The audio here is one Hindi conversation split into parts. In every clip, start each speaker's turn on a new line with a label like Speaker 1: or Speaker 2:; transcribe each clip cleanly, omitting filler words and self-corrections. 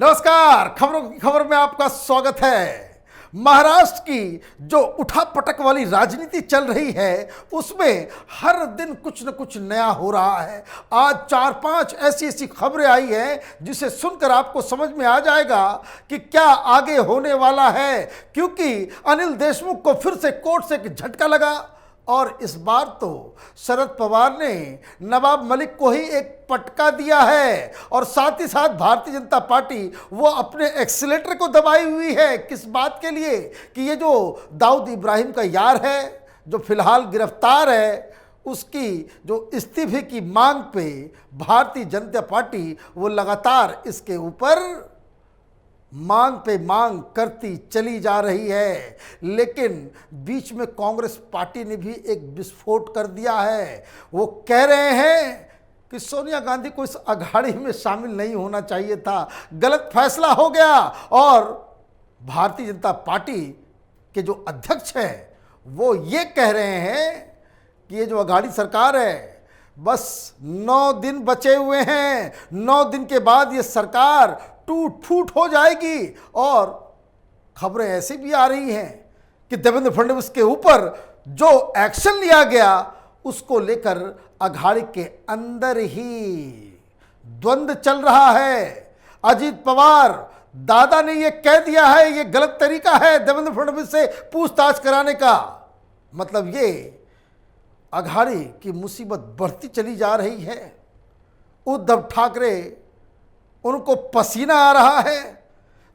Speaker 1: नमस्कार। खबरों की खबर में आपका स्वागत है। महाराष्ट्र की जो उठापटक वाली राजनीति चल रही है उसमें हर दिन कुछ न कुछ नया हो रहा है। आज 4-5 ऐसी खबरें आई हैं जिसे सुनकर आपको समझ में आ जाएगा कि क्या आगे होने वाला है, क्योंकि अनिल देशमुख को फिर से कोर्ट से एक झटका लगा और इस बार तो शरद पवार ने नवाब मलिक को ही एक पटका दिया है और साथ ही साथ भारतीय जनता पार्टी वो अपने एक्सीलेटर को दबाई हुई है। किस बात के लिए कि ये जो दाऊद इब्राहिम का यार है जो फिलहाल गिरफ्तार है, उसकी जो इस्तीफे की मांग पे भारतीय जनता पार्टी वो लगातार इसके ऊपर मांग पे मांग करती चली जा रही है। लेकिन बीच में कांग्रेस पार्टी ने भी एक विस्फोट कर दिया है। वो कह रहे हैं कि सोनिया गांधी को इस अघाड़ी में शामिल नहीं होना चाहिए था, गलत फैसला हो गया। और भारतीय जनता पार्टी के जो अध्यक्ष हैं वो ये कह रहे हैं कि ये जो अघाड़ी सरकार है बस 9 दिन बचे हुए हैं, 9 दिन के बाद ये सरकार टूट फूट हो जाएगी। और खबरें ऐसी भी आ रही हैं कि देवेंद्र फडणवीस के ऊपर जो एक्शन लिया गया उसको लेकर अघाड़ी के अंदर ही द्वंद्व चल रहा है। अजीत पवार दादा ने यह कह दिया है ये गलत तरीका है देवेंद्र फडणवीस से पूछताछ कराने का। मतलब ये अघाड़ी की मुसीबत बढ़ती चली जा रही है। उद्धव ठाकरे उनको पसीना आ रहा है।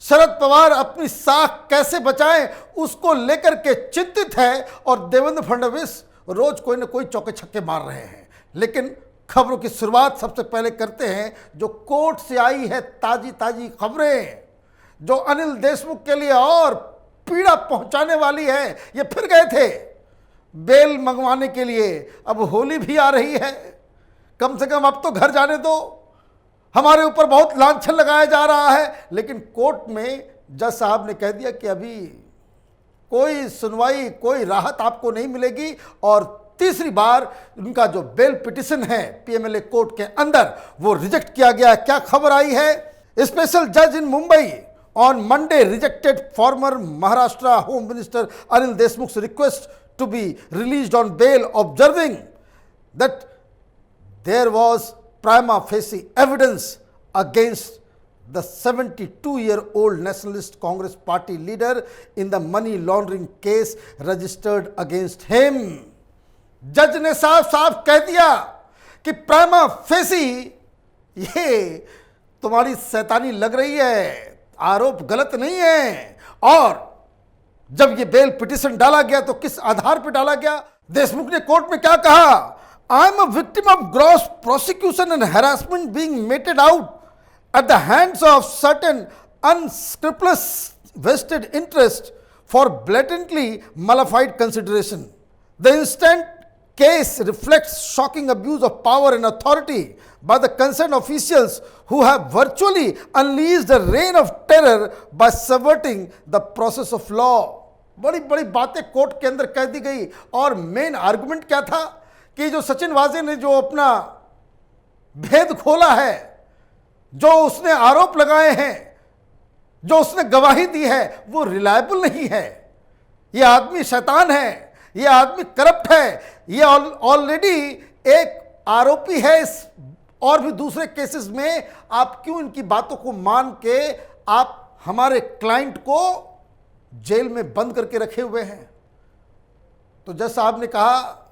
Speaker 1: शरद पवार अपनी साख कैसे बचाएं उसको लेकर के चिंतित है और देवेंद्र फडणवीस रोज कोई न कोई चौके छक्के मार रहे हैं। लेकिन खबरों की शुरुआत सबसे पहले करते हैं जो कोर्ट से आई है ताजी खबरें, जो अनिल देशमुख के लिए और पीड़ा पहुंचाने वाली है। ये फिर गए थे बेल मंगवाने के लिए, अब होली भी आ रही है, कम से कम अब तो घर जाने दो। हमारे ऊपर बहुत लांछन लगाया जा रहा है। लेकिन कोर्ट में जज साहब ने कह दिया कि अभी कोई सुनवाई, कोई राहत आपको नहीं मिलेगी। और तीसरी बार उनका जो बेल पिटिशन है पीएमएलए कोर्ट के अंदर वो रिजेक्ट किया गया। क्या खबर आई है? स्पेशल जज in Mumbai on Monday rejected former Maharashtra home minister Anil Deshmukh's request to be released on bail, observing that there was prima facie evidence against the 72-year-old Nationalist Congress Party leader in the money laundering case registered against him. जज ने साफ कह दिया कि प्राइमा फेसी ये तुम्हारी शैतानी लग रही है, आरोप गलत नहीं है। और जब ये बेल पिटिशन डाला गया तो किस आधार पर डाला गया? देशमुख ने कोर्ट में क्या कहा? I am a victim of gross prosecution and harassment being meted out at the hands of certain unscrupulous vested interests for blatantly malafide consideration. The instant case reflects shocking abuse of power and authority by the concerned officials who have virtually unleashed a reign of terror by subverting the process of law. बड़ी बड़ी बातें कोर्ट के अंदर कह दी गई। और मेन आर्गुमेंट क्या था कि जो सचिन वाजे ने जो अपना भेद खोला है, जो उसने आरोप लगाए हैं, जो उसने गवाही दी है, वो रिलायबल नहीं है। ये आदमी शैतान है, ये आदमी करप्ट है, ये ऑलरेडी एक आरोपी है इस और भी दूसरे केसेस में। आप क्यों इनकी बातों को मान के आप हमारे क्लाइंट को जेल में बंद करके रखे हुए हैं? तो जज साहब ने कहा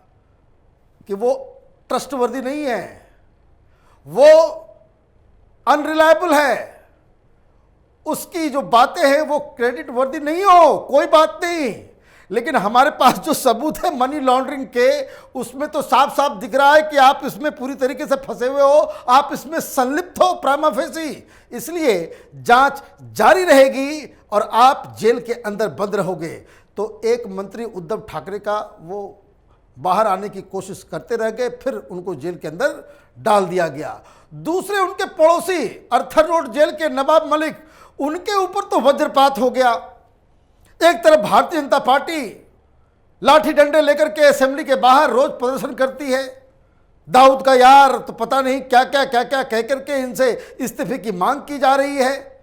Speaker 1: कि वो ट्रस्टवर्दी नहीं है, वो अनरिलायबल है, उसकी जो बातें हैं वो क्रेडिट वर्दी नहीं हो, कोई बात नहीं। लेकिन हमारे पास जो सबूत है मनी लॉन्ड्रिंग के, उसमें तो साफ साफ दिख रहा है कि आप इसमें पूरी तरीके से फंसे हुए हो, आप इसमें संलिप्त हो प्राइमा फेसी। इसलिए जांच जारी रहेगी और आप जेल के अंदर बंद रहोगे। तो एक मंत्री उद्धव ठाकरे का वो बाहर आने की कोशिश करते रह गए, फिर उनको जेल के अंदर डाल दिया गया। दूसरे उनके पड़ोसी अर्थर रोड जेल के नवाब मलिक, उनके ऊपर तो वज्रपात हो गया। एक तरफ भारतीय जनता पार्टी लाठी डंडे लेकर के असेंबली के बाहर रोज प्रदर्शन करती है, दाऊद का यार तो पता नहीं क्या क्या कह करके इनसे इस्तीफे की मांग की जा रही है।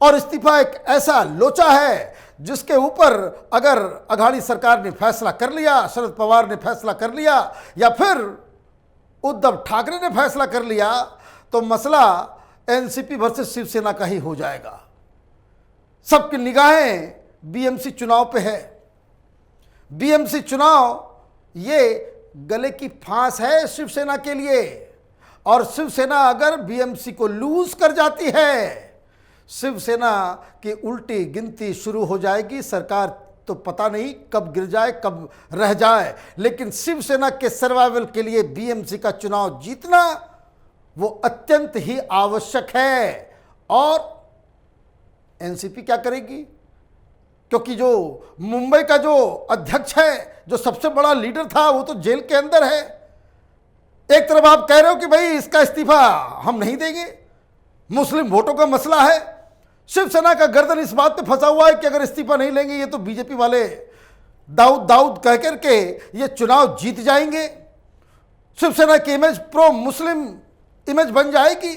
Speaker 1: और इस्तीफा एक ऐसा लोचा है जिसके ऊपर अगर अघाड़ी सरकार ने फैसला कर लिया, शरद पवार ने फैसला कर लिया या फिर उद्धव ठाकरे ने फैसला कर लिया तो मसला एनसीपी वर्सेस शिवसेना का ही हो जाएगा। सबकी निगाहें बीएमसी चुनाव पे है। बीएमसी चुनाव ये गले की फांस है शिवसेना के लिए, और शिवसेना अगर बीएमसी को लूज कर जाती है, शिवसेना की उल्टी गिनती शुरू हो जाएगी। सरकार तो पता नहीं कब गिर जाए कब रह जाए, लेकिन शिवसेना के सर्वाइवल के लिए बीएमसी का चुनाव जीतना वो अत्यंत ही आवश्यक है। और एनसीपी क्या करेगी, क्योंकि जो मुंबई का जो अध्यक्ष है, जो सबसे बड़ा लीडर था, वो तो जेल के अंदर है। एक तरफ आप कह रहे हो कि भाई इसका इस्तीफा हम नहीं देंगे, मुस्लिम वोटों का मसला है। शिवसेना का गर्दन इस बात पे फंसा हुआ है कि अगर इस्तीफा नहीं लेंगे ये तो बीजेपी वाले दाऊद दाऊद कह करके ये चुनाव जीत जाएंगे। शिवसेना की इमेज प्रो मुस्लिम इमेज बन जाएगी।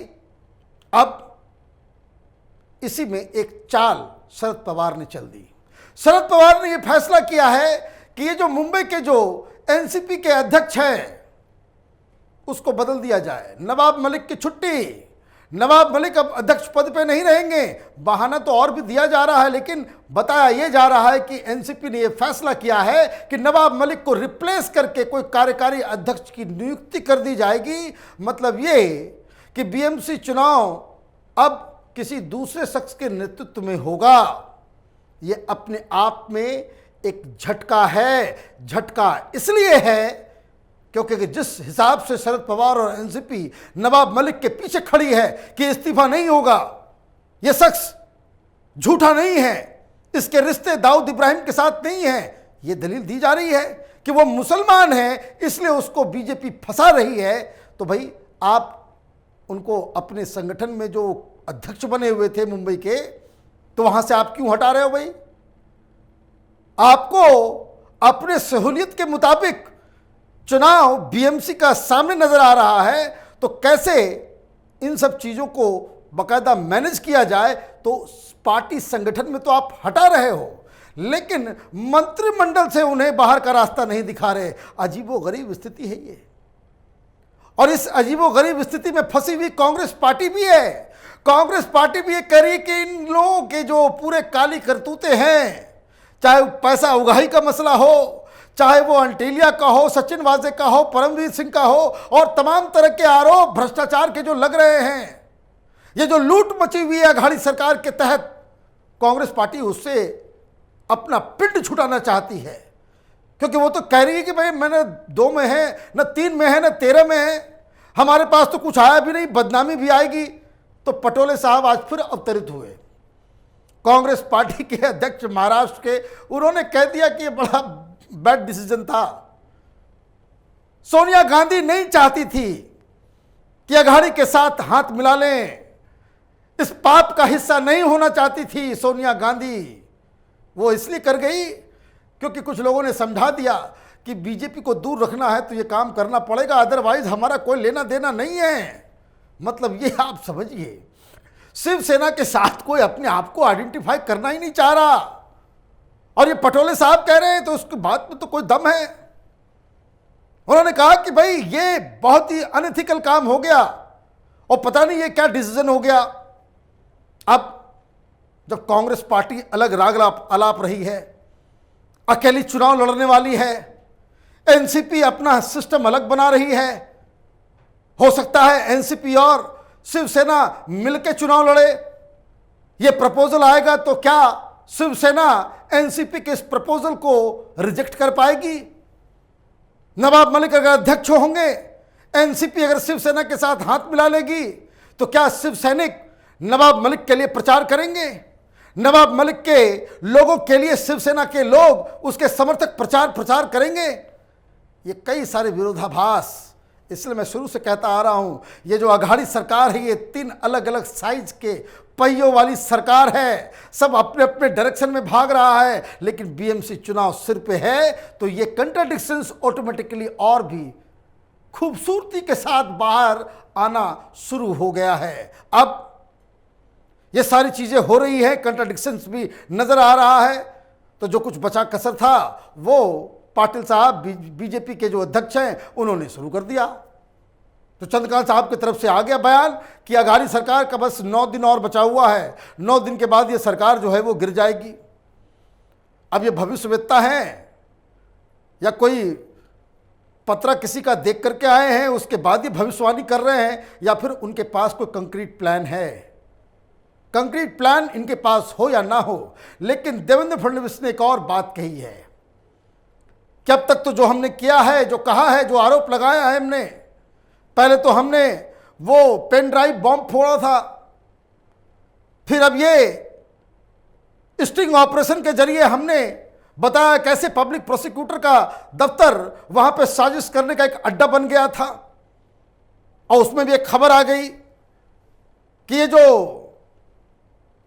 Speaker 1: अब इसी में एक चाल शरद पवार ने चल दी। शरद पवार ने यह फैसला किया है कि ये जो मुंबई के जो एनसीपी के अध्यक्ष हैं उसको बदल दिया जाए। नवाब मलिक की छुट्टी, नवाब मलिक अब अध्यक्ष पद पे नहीं रहेंगे। बहाना तो और भी दिया जा रहा है, लेकिन बताया यह जा रहा है कि एनसीपी ने यह फैसला किया है कि नवाब मलिक को रिप्लेस करके कोई कार्यकारी अध्यक्ष की नियुक्ति कर दी जाएगी। मतलब ये कि बीएमसी चुनाव अब किसी दूसरे शख्स के नेतृत्व में होगा। ये अपने आप में एक झटका है। झटका इसलिए है क्योंकि जिस हिसाब से शरद पवार और एनसीपी नवाब मलिक के पीछे खड़ी है कि इस्तीफा नहीं होगा, यह शख्स झूठा नहीं है, इसके रिश्ते दाऊद इब्राहिम के साथ नहीं है, यह दलील दी जा रही है कि वह मुसलमान है, इसलिए उसको बीजेपी फंसा रही है। तो भाई आप उनको अपने संगठन में जो अध्यक्ष बने हुए थे मुंबई के, तो वहां से आप क्यों हटा रहे हो भाई? आपको अपने सहूलियत के मुताबिक चुनाव बीएमसी का सामने नजर आ रहा है, तो कैसे इन सब चीजों को बकायदा मैनेज किया जाए? तो पार्टी संगठन में तो आप हटा रहे हो, लेकिन मंत्रिमंडल से उन्हें बाहर का रास्ता नहीं दिखा रहे। अजीबोगरीब स्थिति है ये, और इस अजीबोगरीब स्थिति में फंसी हुई कांग्रेस पार्टी भी है। कांग्रेस पार्टी भी ये कह रही है कि इन लोगों के जो पूरे काली करतूते हैं, चाहे पैसा उगाही का मसला हो, चाहे वो अंटेलिया का हो, सचिन वाजे का हो, परमवीर सिंह का हो, और तमाम तरह के आरोप भ्रष्टाचार के जो लग रहे हैं, ये जो लूट मची हुई है अघाड़ी सरकार के तहत, कांग्रेस पार्टी उससे अपना पिंड छुटाना चाहती है। क्योंकि वो तो कह रही है कि भाई मैंने 2 में है, न 3 में है, न 13 में है, हमारे पास तो कुछ आया भी नहीं, बदनामी भी आएगी। तो पटोले साहब आज फिर अवतरित हुए, कांग्रेस पार्टी के अध्यक्ष महाराष्ट्र के। उन्होंने कह दिया कि ये बड़ा बैड डिसीजन था। सोनिया गांधी नहीं चाहती थी कि अघाड़ी के साथ हाथ मिला लें, इस पाप का हिस्सा नहीं होना चाहती थी सोनिया गांधी। वो इसलिए कर गई क्योंकि कुछ लोगों ने समझा दिया कि बीजेपी को दूर रखना है तो ये काम करना पड़ेगा, अदरवाइज हमारा कोई लेना देना नहीं है। मतलब ये आप समझिए, शिवसेना के साथ कोई अपने आप को आइडेंटिफाई करना ही नहीं चाह रहा, और ये पटोले साहब कह रहे हैं तो उसकी बात में तो कोई दम है। उन्होंने कहा कि भाई ये बहुत ही अनएथिकल काम हो गया और पता नहीं ये क्या डिसीजन हो गया। अब जब कांग्रेस पार्टी अलग राग अलाप रही है, अकेली चुनाव लड़ने वाली है, एनसीपी अपना सिस्टम अलग बना रही है, हो सकता है एनसीपी और शिवसेना मिलकर चुनाव लड़े। ये प्रपोजल आएगा तो क्या शिवसेना एनसीपी के इस प्रपोजल को रिजेक्ट कर पाएगी? नवाब मलिक अगर अध्यक्ष होंगे, एनसीपी अगर शिवसेना के साथ हाथ मिला लेगी, तो क्या शिवसैनिक नवाब मलिक के लिए प्रचार करेंगे? नवाब मलिक के लोगों के लिए शिवसेना के लोग उसके समर्थक प्रचार करेंगे? ये कई सारे विरोधाभास। इसलिए मैं शुरू से कहता आ रहा हूं, ये जो अघाड़ी सरकार है, ये 3 अलग अलग साइज के पहियों वाली सरकार है। सब अपने अपने डायरेक्शन में भाग रहा है, लेकिन बीएमसी चुनाव सिर पे है, तो ये कंट्राडिक्शंस ऑटोमेटिकली और भी खूबसूरती के साथ बाहर आना शुरू हो गया है। अब ये सारी चीज़ें हो रही हैं, कंट्राडिक्शंस भी नज़र आ रहा है। तो जो कुछ बचा कसर था वो पाटिल साहब बीजेपी के जो अध्यक्ष हैं उन्होंने शुरू कर दिया। तो चंद्रकांत साहब की तरफ से आ गया बयान कि अघाड़ी सरकार का बस 9 दिन और बचा हुआ है, 9 दिन के बाद ये सरकार जो है वो गिर जाएगी। अब ये भविष्यवेत्ता हैं या कोई पत्र किसी का देख करके आए हैं उसके बाद ये भविष्यवाणी कर रहे हैं, या फिर उनके पास कोई कंक्रीट प्लान है? कंक्रीट प्लान इनके पास हो या ना हो, लेकिन देवेंद्र फडणवीस ने एक और बात कही है कि अब तक तो जो हमने किया है, जो कहा है, जो आरोप लगाया है हमने, पहले तो हमने वो पेन ड्राइव बॉम्ब फोड़ा था, फिर अब ये स्टिंग ऑपरेशन के जरिए हमने बताया कैसे पब्लिक प्रोसिक्यूटर का दफ्तर वहां पे साजिश करने का एक अड्डा बन गया था, और उसमें भी एक खबर आ गई कि ये जो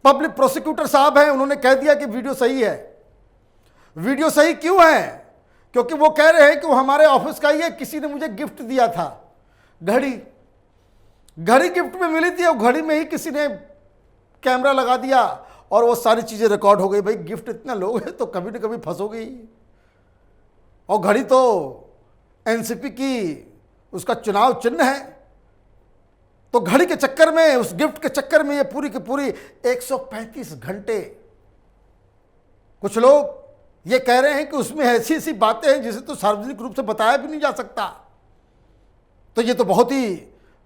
Speaker 1: पब्लिक प्रोसिक्यूटर साहब हैं उन्होंने कह दिया कि वीडियो सही है। वीडियो सही क्यों है? क्योंकि वो कह रहे हैं कि वो हमारे ऑफिस का ही है, किसी ने मुझे गिफ्ट दिया था, घड़ी गिफ्ट में मिली थी, और घड़ी में ही किसी ने कैमरा लगा दिया और वो सारी चीज़ें रिकॉर्ड हो गई। भाई गिफ्ट इतना लोगे तो कभी ना कभी फंसोगे ही। और घड़ी तो एनसीपी की उसका चुनाव चिन्ह है, तो घड़ी के चक्कर में, उस गिफ्ट के चक्कर में ये पूरी की पूरी 135 घंटे, कुछ लोग ये कह रहे हैं कि उसमें ऐसी ऐसी बातें हैं जिसे तो सार्वजनिक रूप से बताया भी नहीं जा सकता। तो ये तो बहुत ही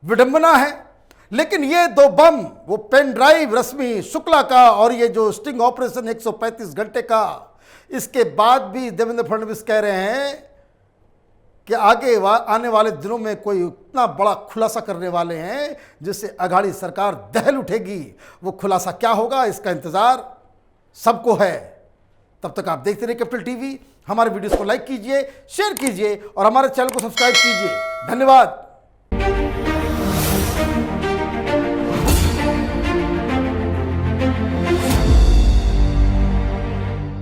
Speaker 1: विडंबना है। लेकिन ये 2 बम, वो पेन ड्राइव रश्मि शुक्ला का और ये जो स्टिंग ऑपरेशन 135 घंटे का, इसके बाद भी देवेंद्र फडणवीस कह रहे हैं कि आगे आने वाले दिनों में कोई इतना बड़ा खुलासा करने वाले हैं जिससे अघाड़ी सरकार दहल उठेगी। वो खुलासा क्या होगा, इसका इंतजार सबको है। तब तक आप देखते रहिए कैपिटल टीवी। हमारे वीडियोस को लाइक कीजिए, शेयर कीजिए और हमारे चैनल को सब्सक्राइब कीजिए। धन्यवाद।